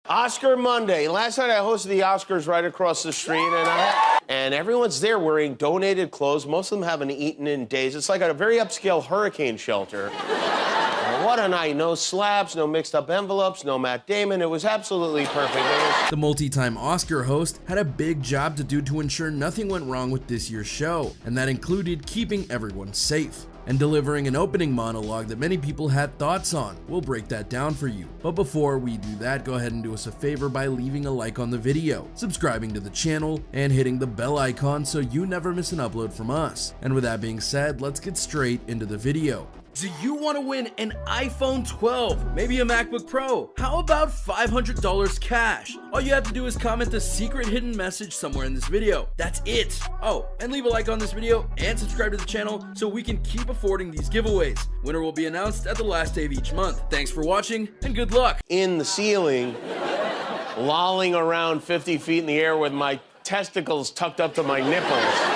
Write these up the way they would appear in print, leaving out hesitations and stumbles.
Oscar Monday. Last night I hosted the Oscars right across the street, and everyone's there wearing donated clothes. Most of them haven't eaten in days. It's like a very upscale hurricane shelter. What a night. No slaps, no mixed up envelopes, no Matt Damon. It was absolutely perfect. The multi-time Oscar host had a big job to do to ensure nothing went wrong with this year's show, and that included keeping everyone safe and delivering an opening monologue that many people had thoughts on. We'll break that down for you. But before we do that, go ahead and do us a favor by leaving a like on the video, subscribing to the channel, and hitting the bell icon so you never miss an upload from us. And with that being said, let's get straight into the video. Do you want to win an iPhone 12, maybe a MacBook Pro? How about $500 cash? All you have to do is comment the secret hidden message somewhere in this video. That's it. Oh, and leave a like on this video and subscribe to the channel so we can keep affording these giveaways. Winner will be announced at the last day of each month. Thanks for watching and good luck. In the ceiling, lolling around 50 feet in the air with my testicles tucked up to my nipples.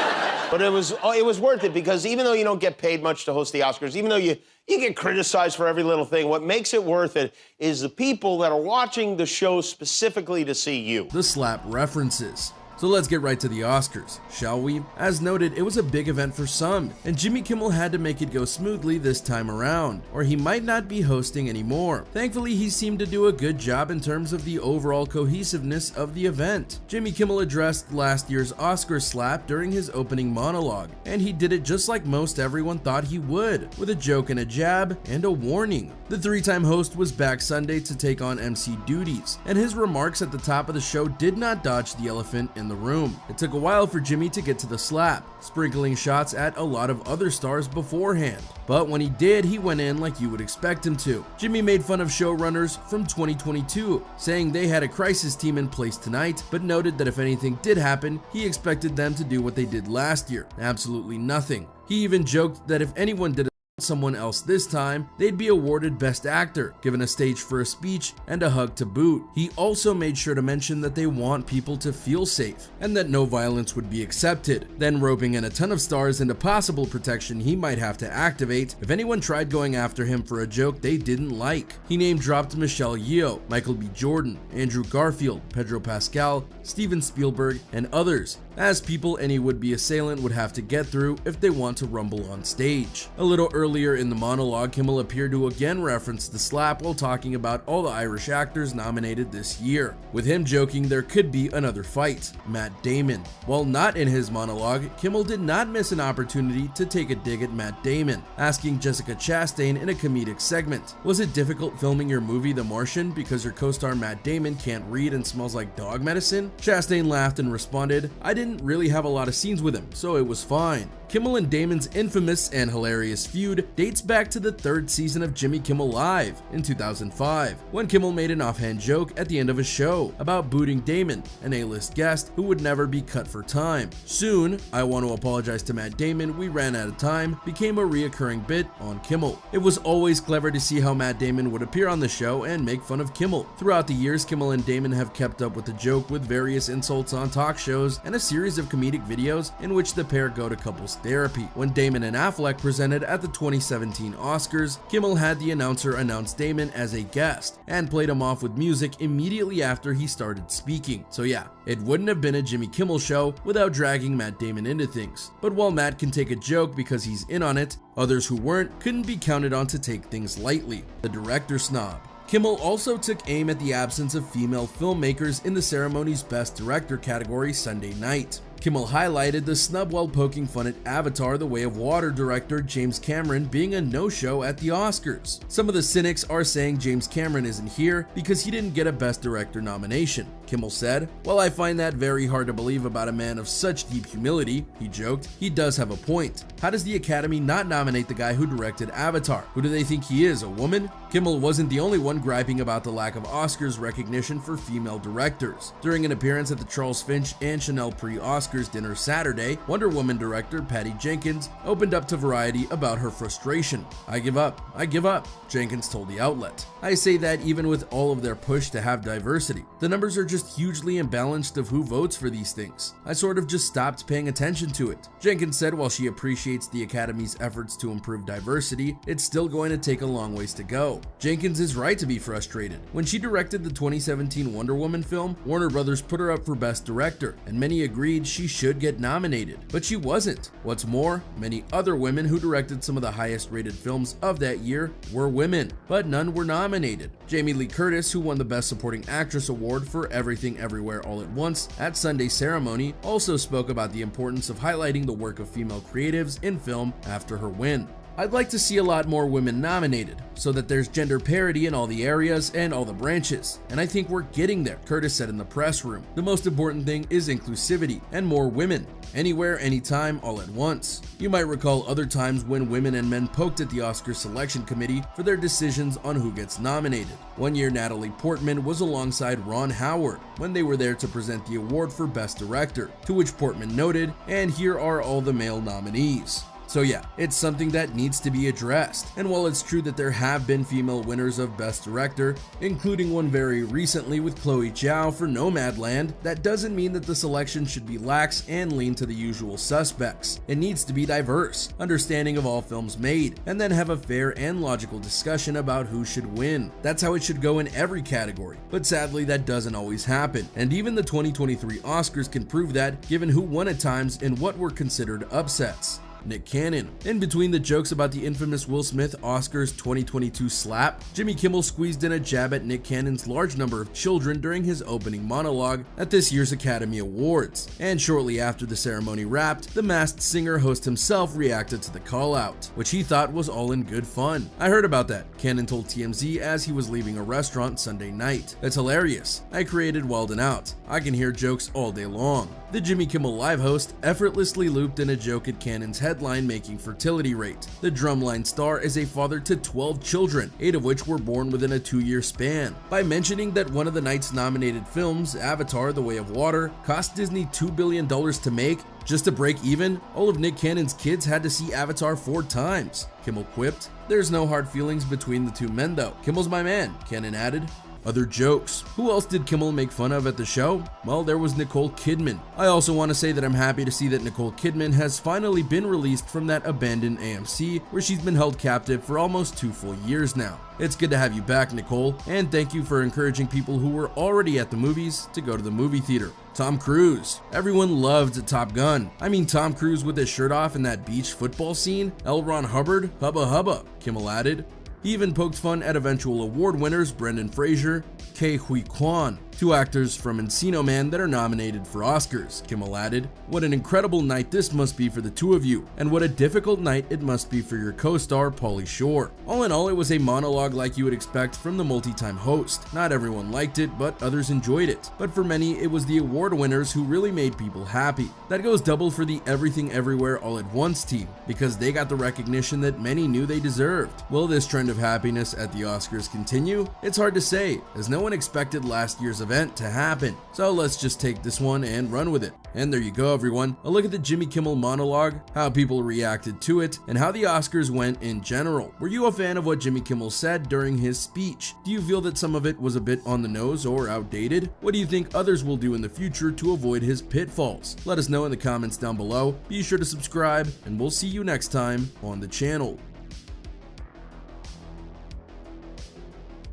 But it was worth it, because even though you don't get paid much to host the Oscars, even though you get criticized for every little thing, what makes it worth it is the people that are watching the show specifically to see you. The slap references. So let's get right to the Oscars, shall we? As noted, it was a big event for some, and Jimmy Kimmel had to make it go smoothly this time around, or he might not be hosting anymore. Thankfully, he seemed to do a good job in terms of the overall cohesiveness of the event. Jimmy Kimmel addressed last year's Oscar slap during his opening monologue, and he did it just like most everyone thought he would, with a joke and a jab and a warning. The three-time host was back Sunday to take on MC duties, and his remarks at the top of the show did not dodge the elephant in the room. It took a while for Jimmy to get to the slap, sprinkling shots at a lot of other stars beforehand. But when he did, he went in like you would expect him to. Jimmy made fun of showrunners from 2022, saying they had a crisis team in place tonight, but noted that if anything did happen, he expected them to do what they did last year, absolutely nothing. He even joked that if anyone did someone else this time, they'd be awarded Best Actor, given a stage for a speech and a hug to boot. He also made sure to mention that they want people to feel safe and that no violence would be accepted, then roping in a ton of stars into possible protection he might have to activate if anyone tried going after him for a joke they didn't like. He name-dropped Michelle Yeoh, Michael B. Jordan, Andrew Garfield, Pedro Pascal, Steven Spielberg, and others, as people any would-be assailant would have to get through if they want to rumble on stage. A little earlier in the monologue, Kimmel appeared to again reference the slap while talking about all the Irish actors nominated this year, with him joking there could be another fight, Matt Damon. While not in his monologue, Kimmel did not miss an opportunity to take a dig at Matt Damon, asking Jessica Chastain in a comedic segment, "Was it difficult filming your movie The Martian because your co-star Matt Damon can't read and smells like dog medicine?" Chastain laughed and responded, "I didn't really have a lot of scenes with him, so it was fine." Kimmel and Damon's infamous and hilarious feud dates back to the third season of Jimmy Kimmel Live in 2005, when Kimmel made an offhand joke at the end of a show about booting Damon, an A-list guest who would never be cut for time. Soon, "I want to apologize to Matt Damon, we ran out of time," became a reoccurring bit on Kimmel. It was always clever to see how Matt Damon would appear on the show and make fun of Kimmel. Throughout the years, Kimmel and Damon have kept up with the joke with various insults on talk shows and a series of comedic videos in which the pair go to couples therapy. When Damon and Affleck presented at the 2017 Oscars, Kimmel had the announcer announce Damon as a guest and played him off with music immediately after he started speaking. So yeah, it wouldn't have been a Jimmy Kimmel show without dragging Matt Damon into things. But while Matt can take a joke because he's in on it, others who weren't couldn't be counted on to take things lightly. The director snob. Kimmel also took aim at the absence of female filmmakers in the ceremony's Best Director category Sunday night. Kimmel highlighted the snub while poking fun at Avatar: The Way of Water director James Cameron being a no-show at the Oscars. Some of the cynics are saying James Cameron isn't here because he didn't get a Best Director nomination. Kimmel said, "While I find that very hard to believe about a man of such deep humility," he joked, "he does have a point. How does the Academy not nominate the guy who directed Avatar? Who do they think he is, a woman?" Kimmel wasn't the only one griping about the lack of Oscars recognition for female directors. During an appearance at the Charles Finch and Chanel pre-Oscars Oscars dinner Saturday, Wonder Woman director Patty Jenkins opened up to Variety about her frustration. I give up, Jenkins told the outlet. I say that even with all of their push to have diversity, the numbers are just hugely imbalanced of who votes for these things. I sort of just stopped paying attention to it. Jenkins said while she appreciates the Academy's efforts to improve diversity, it's still going to take a long ways to go. Jenkins is right to be frustrated. When she directed the 2017 Wonder Woman film, Warner Brothers put her up for Best Director, and many agreed she should get nominated, but she wasn't. What's more, many other women who directed some of the highest rated films of that year were women, but none were nominated. Jamie Lee Curtis, who won the Best Supporting Actress award for Everything Everywhere All at Once at Sunday's ceremony, also spoke about the importance of highlighting the work of female creatives in film after her win. I'd like to see a lot more women nominated, so that there's gender parity in all the areas and all the branches, and I think we're getting there, Curtis said in the press room. The most important thing is inclusivity and more women, anywhere, anytime, all at once. You might recall other times when women and men poked at the Oscar selection committee for their decisions on who gets nominated. One year, Natalie Portman was alongside Ron Howard when they were there to present the award for Best Director, to which Portman noted, "And here are all the male nominees." So yeah, it's something that needs to be addressed. And while it's true that there have been female winners of Best Director, including one very recently with Chloe Zhao for Nomadland, that doesn't mean that the selection should be lax and lean to the usual suspects. It needs to be diverse, understanding of all films made, and then have a fair and logical discussion about who should win. That's how it should go in every category, but sadly that doesn't always happen. And even the 2023 Oscars can prove that, given who won at times in what were considered upsets. Nick Cannon. In between the jokes about the infamous Will Smith Oscars 2022 slap, Jimmy Kimmel squeezed in a jab at Nick Cannon's large number of children during his opening monologue at this year's Academy Awards. And shortly after the ceremony wrapped, the Masked Singer host himself reacted to the call-out, which he thought was all in good fun. I heard about that, Cannon told TMZ as he was leaving a restaurant Sunday night. It's hilarious. I created Wild 'N Out. I can hear jokes all day long. The Jimmy Kimmel Live host effortlessly looped in a joke at Cannon's headline-making fertility rate. The Drumline star is a father to 12 children, 8 of which were born within a 2-year span, by mentioning that one of the night's nominated films, Avatar: The Way of Water, cost Disney $2 billion to make. Just to break even, all of Nick Cannon's kids had to see Avatar 4 times. Kimmel quipped. There's no hard feelings between the two men though. Kimmel's my man, Cannon added. Other jokes. Who else did Kimmel make fun of at the show? Well, there was Nicole Kidman. I also want to say that I'm happy to see that Nicole Kidman has finally been released from that abandoned AMC where she's been held captive for almost 2 full years now. It's good to have you back, Nicole, and thank you for encouraging people who were already at the movies to go to the movie theater. Tom Cruise. Everyone loved Top Gun. I mean, Tom Cruise with his shirt off in that beach football scene? L. Ron Hubbard? Hubba hubba, Kimmel added. He even poked fun at eventual award winners Brendan Fraser, Ke Huy Quan, 2 actors from Encino Man that are nominated for Oscars, Kimmel added. What an incredible night this must be for the two of you, and what a difficult night it must be for your co-star Pauly Shore. All in all, it was a monologue like you would expect from the multi-time host. Not everyone liked it, but others enjoyed it. But for many, it was the award winners who really made people happy. That goes double for the Everything Everywhere All at Once team, because they got the recognition that many knew they deserved. Will this trend of happiness at the Oscars continue? It's hard to say, as no one expected last year's event to happen. So let's just take this one and run with it. And there you go, everyone. A look at the Jimmy Kimmel monologue, how people reacted to it, and how the Oscars went in general. Were you a fan of what Jimmy Kimmel said during his speech? Do you feel that some of it was a bit on the nose or outdated? What do you think others will do in the future to avoid his pitfalls? Let us know in the comments down below. Be sure to subscribe, and we'll see you next time on the channel.